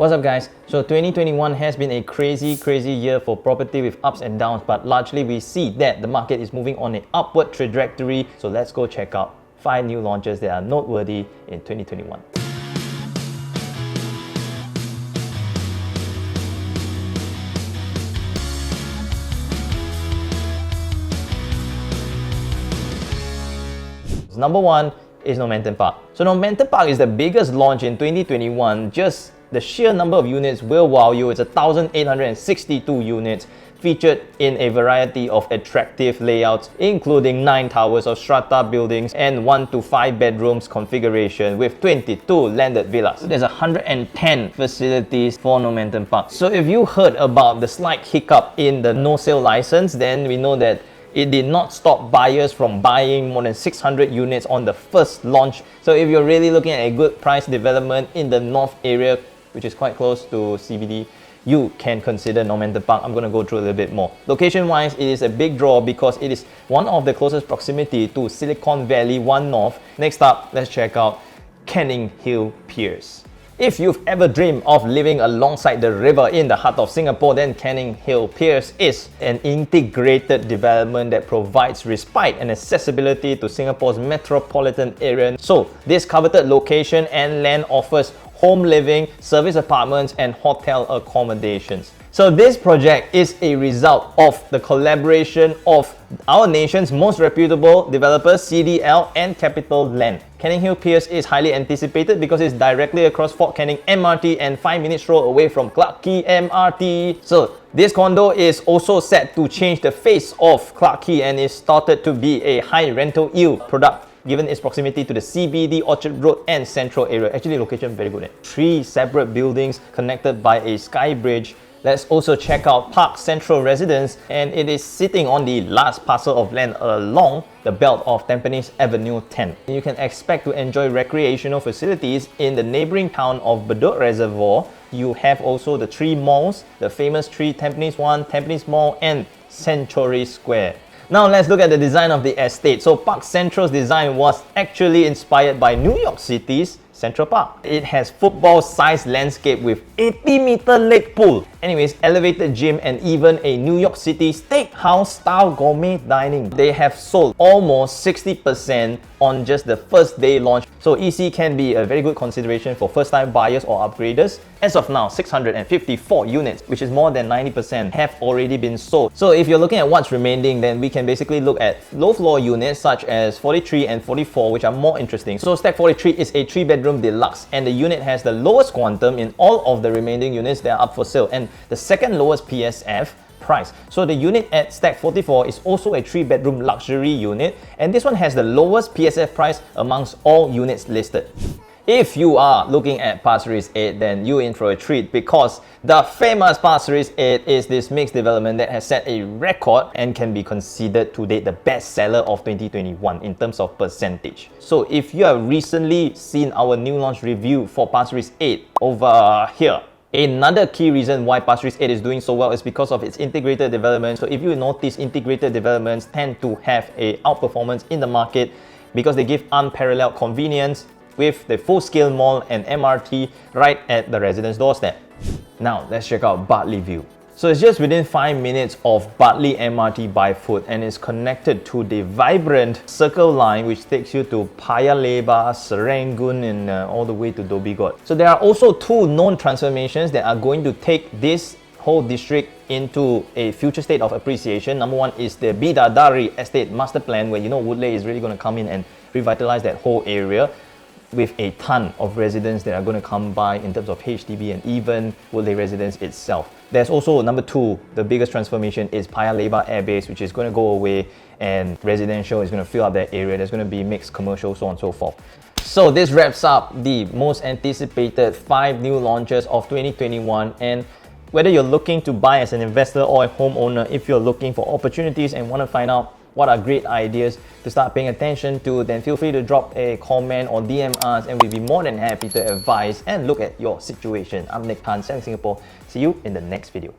What's up guys? So 2021 has been a crazy year for property with ups and downs, but largely we see that the market is moving on an upward trajectory. So let's go check out 5 new launches that are noteworthy in 2021. Number 1 is Noteworthy Park. So Noteworthy Park is the biggest launch in 2021. Just the sheer number of units will wow you. It's 1,862 units featured in a variety of attractive layouts, including 9 towers of strata buildings and 1 to 5 bedrooms configuration with 22 landed villas. There's 110 facilities for Noteworthy Park. So if you heard about the slight hiccup in the no sale license, then we know that it did not stop buyers from buying more than 600 units on the first launch. So if you're really looking at a good price development in the north area, which is quite close to CBD, you can consider Noteworthy Park. I'm going to go through a little bit more. Location wise, it is a big draw because it is one of the closest proximity to Silicon Valley 1 North. Next up, let's check out Canning Hill Piers. If you've ever dreamed of living alongside the river in the heart of Singapore, then Canning Hill Piers is an integrated development that provides respite and accessibility to Singapore's metropolitan area. So this coveted location and land offers home living, service apartments and hotel accommodations. So this project is a result of the collaboration of our nation's most reputable developers, CDL and Capital Land. Canning Hill Piers is highly anticipated because it's directly across Fort Canning MRT and 5-minute stroll away from Clarke Quay MRT. So this condo is also set to change the face of Clarke Quay and is started to be a high rental yield product given its proximity to the CBD, Orchard Road and Central area. Actually, location very good. 3 separate buildings connected by a sky bridge. Let's also check out Park Central Residence, and it is sitting on the last parcel of land along the belt of Tampines Avenue 10. You can expect to enjoy recreational facilities in the neighboring town of Bedok Reservoir. You have also the 3 malls, the famous 3 Tampines 1, Tampines Mall and Century Square. Now let's look at the design of the estate. So Park Central's design was actually inspired by New York City's Central Park. It has football-sized landscape with 80-meter lake pool. Anyways, elevated gym and even a New York City steakhouse-style gourmet dining. They have sold almost 60% on just the first day launch. So EC can be a very good consideration for first-time buyers or upgraders. As of now, 654 units, which is more than 90%, have already been sold. So if you're looking at what's remaining, then we can basically look at low-floor units such as 43 and 44, which are more interesting. So Stack 43 is a 3-bedroom deluxe, and the unit has the lowest quantum in all of the remaining units that are up for sale, and the second lowest PSF price. So the unit at Stack 44 is also a 3-bedroom luxury unit, and this one has the lowest PSF price amongst all units listed. If you are looking at Pasir Ris 8, then you're in for a treat because the famous Pasir Ris 8 is this mixed development that has set a record and can be considered to date the best seller of 2021 in terms of percentage. So if you have recently seen our new launch review for Pasir Ris 8 over here, another key reason why Pasir Ris 8 is doing so well is because of its integrated development. So if you notice, integrated developments tend to have a outperformance in the market because they give unparalleled convenience with the full-scale mall and MRT right at the resident's doorstep. Now let's check out Bartley View. So it's just within 5 minutes of Bartley MRT by foot and is connected to the vibrant Circle Line which takes you to Paya Lebar, Serangoon and all the way to Dhoby Ghaut. So there are also 2 known transformations that are going to take this whole district into a future state of appreciation. Number 1 is the Bidadari Estate Master Plan, where Woodley is really going to come in and revitalize that whole area with a ton of residents that are going to come by in terms of HDB and even Woodley residents itself. There's also number 2, the biggest transformation is Paya Lebar Air Base, which is going to go away and residential is going to fill up that area. There's going to be mixed commercial, so on and so forth. So this wraps up the most anticipated 5 new launches of 2021, and whether you're looking to buy as an investor or a homeowner, if you're looking for opportunities and want to find out what are great ideas to start paying attention to, then feel free to drop a comment or DM us and we'll be more than happy to advise and look at your situation. I'm Nick Tan, Selling Singapore. See you in the next video.